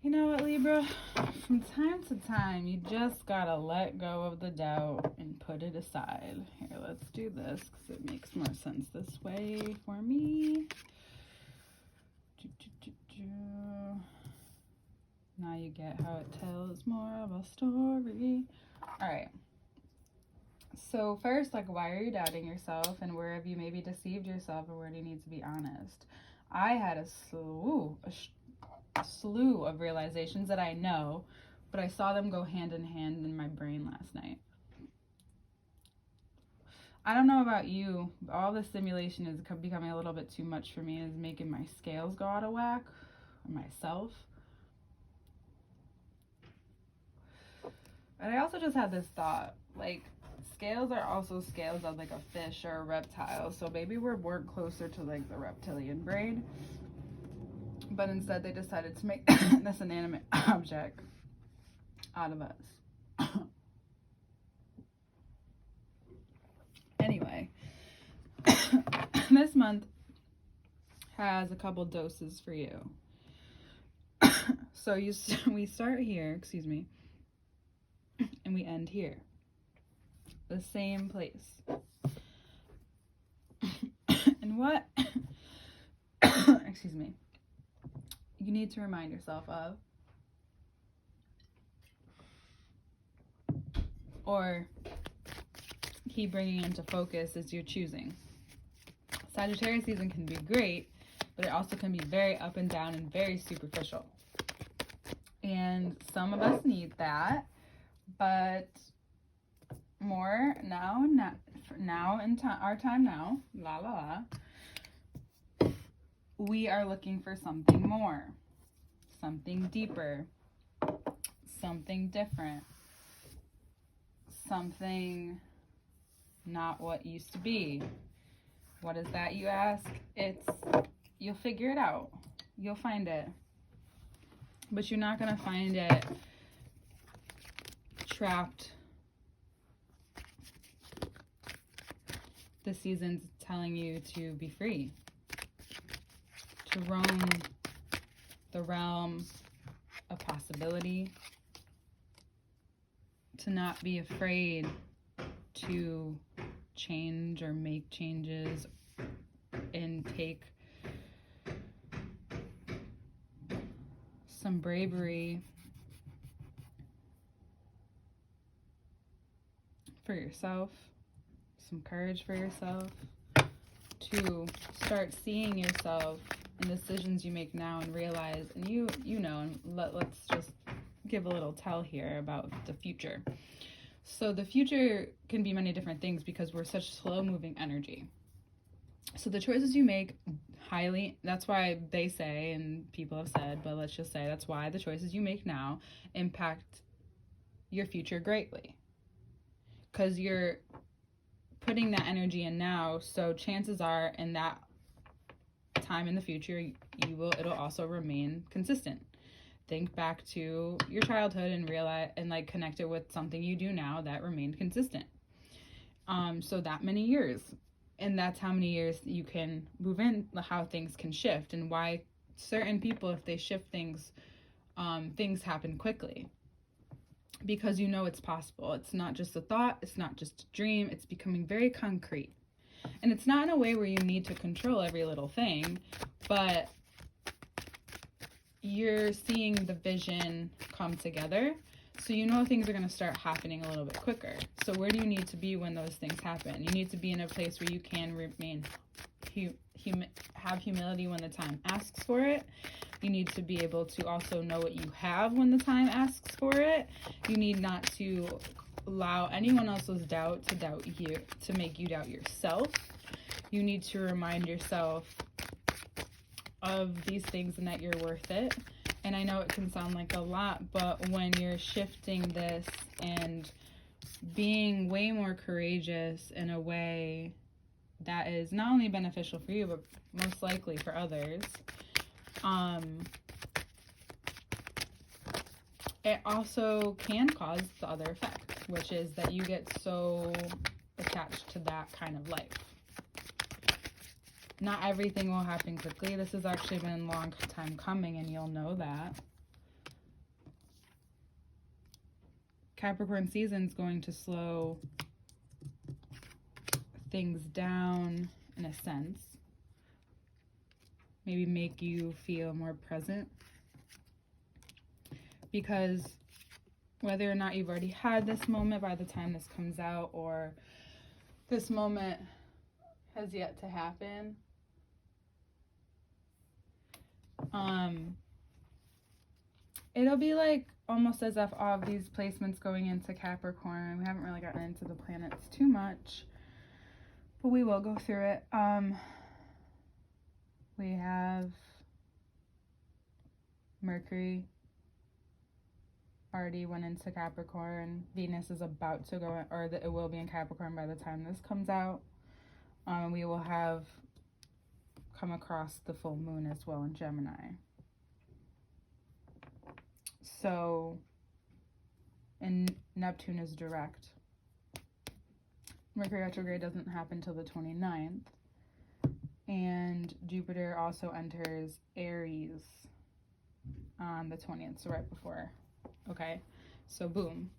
You know what, Libra? From time to time, you just gotta let go of the doubt and put it aside. Here, let's do this because it makes more sense this way for me. Now you get how it tells more of a story. All right. So first, like, why are you doubting yourself, and where have you maybe deceived yourself, or where do you need to be honest? I had a slew of realizations that I know, but I saw them go hand in hand in my brain last night. I don't know about you, but all the stimulation is becoming a little bit too much for me. It's making my scales go out of whack, or myself. And I also just had this thought, like, scales are also scales of like a fish or a reptile, so maybe we're more closer to like the reptilian brain, but instead they decided to make this inanimate object out of us. Anyway, this month has a couple doses for you. So we start here, excuse me, and we end here. The same place. And what excuse me, you need to remind yourself of, or keep bringing into focus, is your choosing. Sagittarius season can be great, but it also can be very up and down and very superficial. And some of us need that, but more now in our time now, we are looking for something more, something deeper, something different, something not what used to be. What is that, you ask? You'll figure it out. You'll find it. But you're not going to find it trapped. The season's telling you to be free, to roam the realm of possibility, to not be afraid to change or make changes and take some bravery for yourself, some courage for yourself, to start seeing yourself in decisions you make now and realize, and you know, and let's just give a little tell here about the future. So the future can be many different things because we're such slow moving energy. So the choices you make that's why they say, and people have said, but let's just say that's why the choices you make now impact your future greatly. Because you're putting that energy in now, so chances are in that time in the future, it'll also remain consistent. Think back to your childhood and realize and like connect it with something you do now that remained consistent. So that many years. And that's how many years you can move in, how things can shift, and why certain people, if they shift things, things happen quickly. Because you know it's possible. It's not just a thought, it's not just a dream, it's becoming very concrete. And it's not in a way where you need to control every little thing, but you're seeing the vision come together. So you know things are going to start happening a little bit quicker. So where do you need to be when those things happen? You need to be in a place where you can remain have humility when the time asks for it. You need to be able to also know what you have when the time asks for it. You need not to allow anyone else's doubt to make you doubt yourself. You need to remind yourself of these things and that you're worth it. And I know it can sound like a lot, but when you're shifting this and being way more courageous in a way that is not only beneficial for you, but most likely for others, it also can cause the other effect, which is that you get so attached to that kind of life. Not everything will happen quickly. This has actually been a long time coming, and you'll know that. Capricorn season is going to slow things down in a sense. Maybe make you feel more present. Because whether or not you've already had this moment by the time this comes out, or this moment has yet to happen, it'll be like almost as if all of these placements going into Capricorn, we haven't really gotten into the planets too much, but we will go through it. We have Mercury already went into Capricorn. Venus is about to go, or it will be in Capricorn by the time this comes out. We will have come across the full moon as well in Gemini. So, and Neptune is direct. Mercury retrograde doesn't happen till the 29th. And Jupiter also enters Aries on the 20th, so right before. Okay, so boom.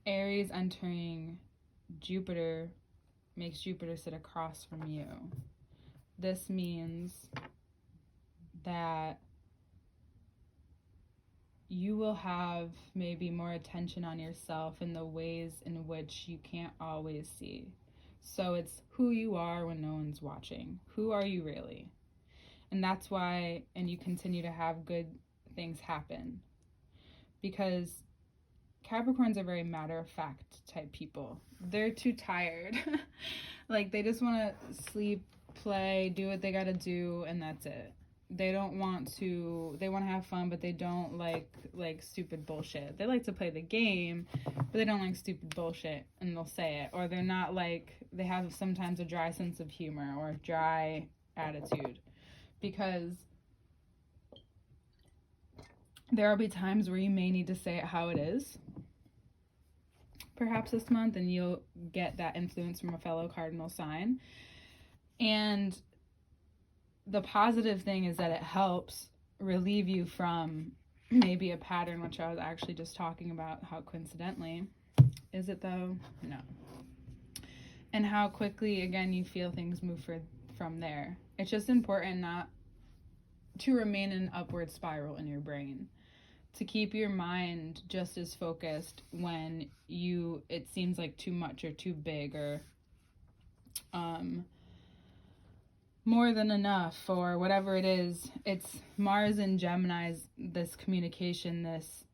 Aries entering Jupiter makes Jupiter sit across from you. This means that you will have maybe more attention on yourself in the ways in which you can't always see. So it's who you are when no one's watching. Who are you really? And that's why, and you continue to have good things happen. Because Capricorns are very matter-of-fact type people. They're too tired. Like, they just want to sleep, play, do what they got to do, and that's it. They don't want to, they want to have fun, but they don't like stupid bullshit. They like to play the game, but they don't like stupid bullshit, and they'll say it. Or they're not like, they have sometimes a dry sense of humor or a dry attitude. Because there will be times where you may need to say it how it is. Perhaps this month, and you'll get that influence from a fellow cardinal sign. And the positive thing is that it helps relieve you from maybe a pattern, which I was actually just talking about, how coincidentally. Is it though? No. And how quickly, again, you feel things move from there. It's just important not to remain in an upward spiral in your brain. To keep your mind just as focused when it seems like too much or too big or more than enough or whatever it is. It's Mars and Gemini's, this communication, this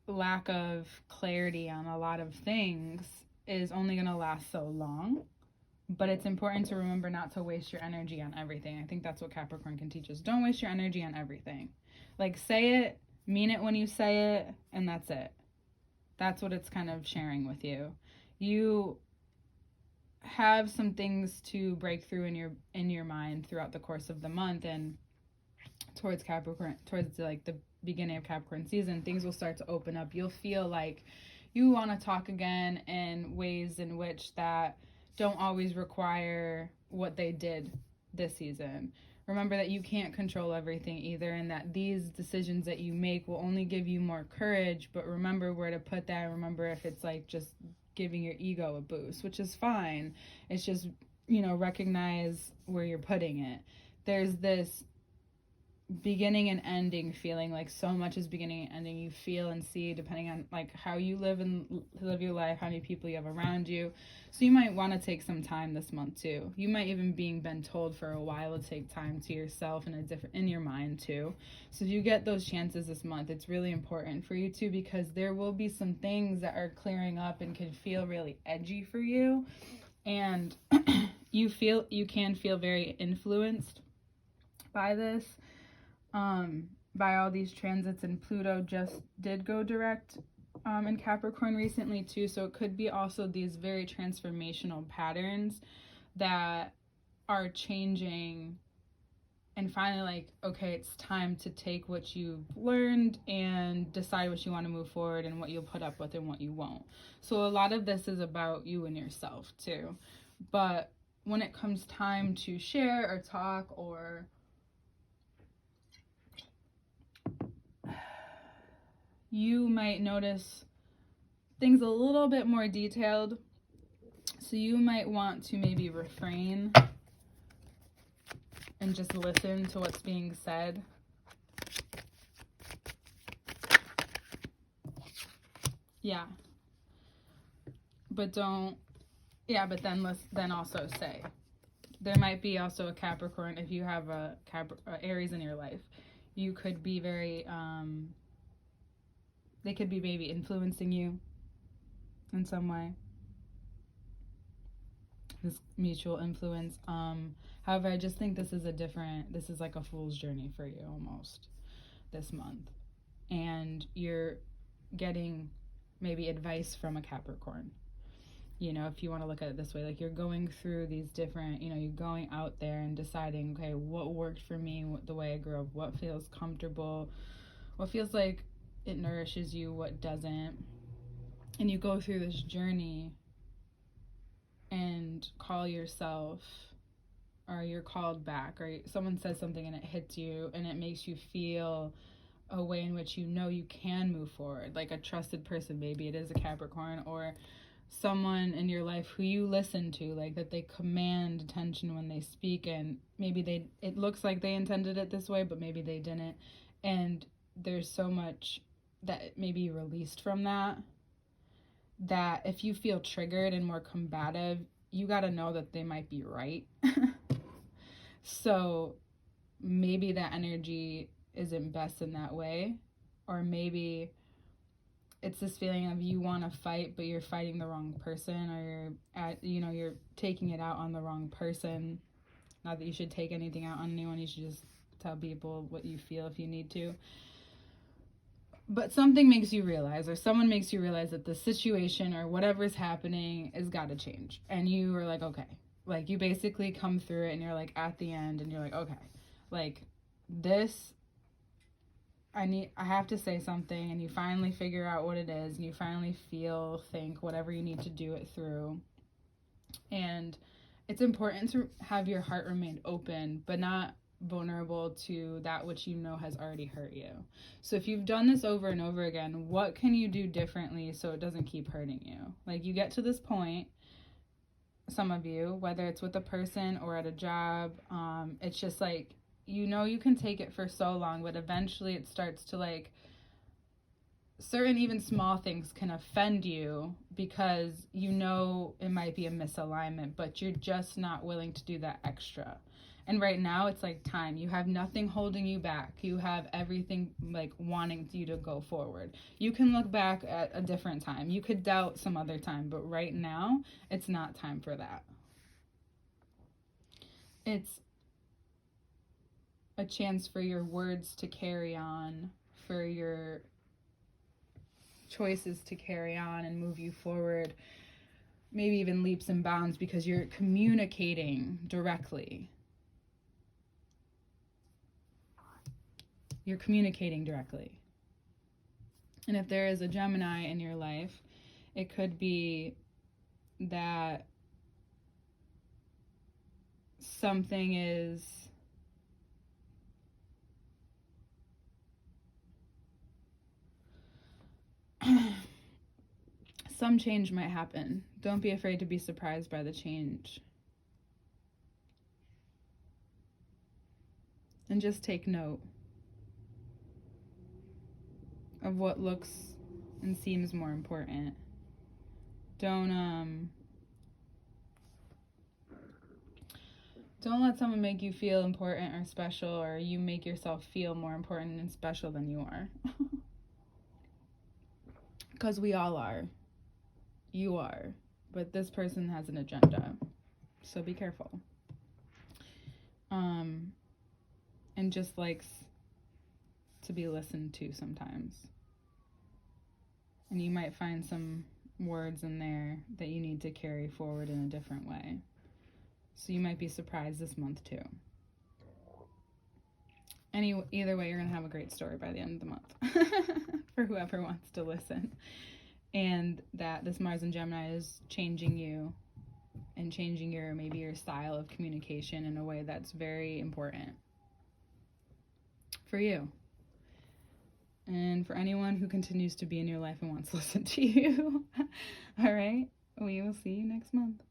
lack of clarity on a lot of things is only going to last so long. But it's important to remember not to waste your energy on everything. I think that's what Capricorn can teach us. Don't waste your energy on everything. Like, say it, mean it when you say it, and that's it. That's what it's kind of sharing with you. You have some things to break through in your mind throughout the course of the month, and towards Capricorn, towards like the beginning of Capricorn season, things will start to open up. You'll feel like you want to talk again in ways in which that don't always require what they did this season. Remember that you can't control everything either, and that these decisions that you make will only give you more courage, but remember where to put that. Remember if it's like just giving your ego a boost, which is fine. It's just, recognize where you're putting it. There's this beginning and ending feeling, like so much is beginning and ending. You feel and see depending on like how you live your life, how many people you have around you. So you might want to take some time this month too. You might even been told for a while to take time to yourself in your mind too. So if you get those chances this month, it's really important for you too, because there will be some things that are clearing up and can feel really edgy for you, and you can feel very influenced by this. By all these transits, and Pluto just did go direct in Capricorn recently too, so it could be also these very transformational patterns that are changing and finally like, okay, it's time to take what you've learned and decide what you want to move forward and what you'll put up with and what you won't. So a lot of this is about you and yourself too. But when it comes time to share or talk or you might notice things a little bit more detailed. So you might want to maybe refrain and just listen to what's being said. Yeah. But then also say. There might be also a Capricorn, if you have a Aries in your life. You could be very, they could be maybe influencing you in some way. This mutual influence. However, I just think this is like a fool's journey for you almost this month. And you're getting maybe advice from a Capricorn. You know, if you want to look at it this way, like you're going through these different, you're going out there and deciding, okay, what worked for me, the way I grew up, what feels comfortable, what feels like it nourishes you, what doesn't. And you go through this journey and call yourself, or you're called back, or someone says something and it hits you and it makes you feel a way in which you can move forward, like a trusted person. Maybe it is a Capricorn, or someone in your life who you listen to, like that they command attention when they speak, and maybe it looks like they intended it this way, but maybe they didn't. And there's so much that maybe you released from that if you feel triggered and more combative, you got to know that they might be right. So maybe that energy isn't best in that way, or maybe it's this feeling of you want to fight, but you're fighting the wrong person, or you're taking it out on the wrong person. Not that you should take anything out on anyone. You should just tell people what you feel if you need to. But something makes you realize, or someone makes you realize that the situation or whatever's happening has got to change. And you are like, okay. Like, you basically come through it and you're like at the end and you're like, okay, like this, I have to say something, and you finally figure out what it is, and you finally think whatever you need to do it through. And it's important to have your heart remain open, but not vulnerable to that which has already hurt you. So if you've done this over and over again, what can you do differently so it doesn't keep hurting you? Like, you get to this point, some of you, whether it's with a person or at a job, it's just like, you can take it for so long, but eventually it starts to, like, certain even small things can offend you because it might be a misalignment, but you're just not willing to do that extra. And right now it's like time. You have nothing holding you back. You have everything, like, wanting you to go forward. You can look back at a different time. You could doubt some other time, but right now it's not time for that. It's a chance for your words to carry on, for your choices to carry on and move you forward, maybe even leaps and bounds, because you're communicating directly. You're communicating directly. And if there is a Gemini in your life, it could be that something is some change might happen. Don't be afraid to be surprised by the change. And just take note of what looks and seems more important. Don't let someone make you feel important or special, or you make yourself feel more important and special than you are. Because we all are. You are. But this person has an agenda. So be careful. And just likes to be listened to sometimes. And you might find some words in there that you need to carry forward in a different way. So you might be surprised this month too. Either way, you're going to have a great story by the end of the month for whoever wants to listen. And that this Mars and Gemini is changing you and changing your style of communication in a way that's very important for you. and for anyone who continues to be in your life and wants to listen to you. All right, we will see you next month.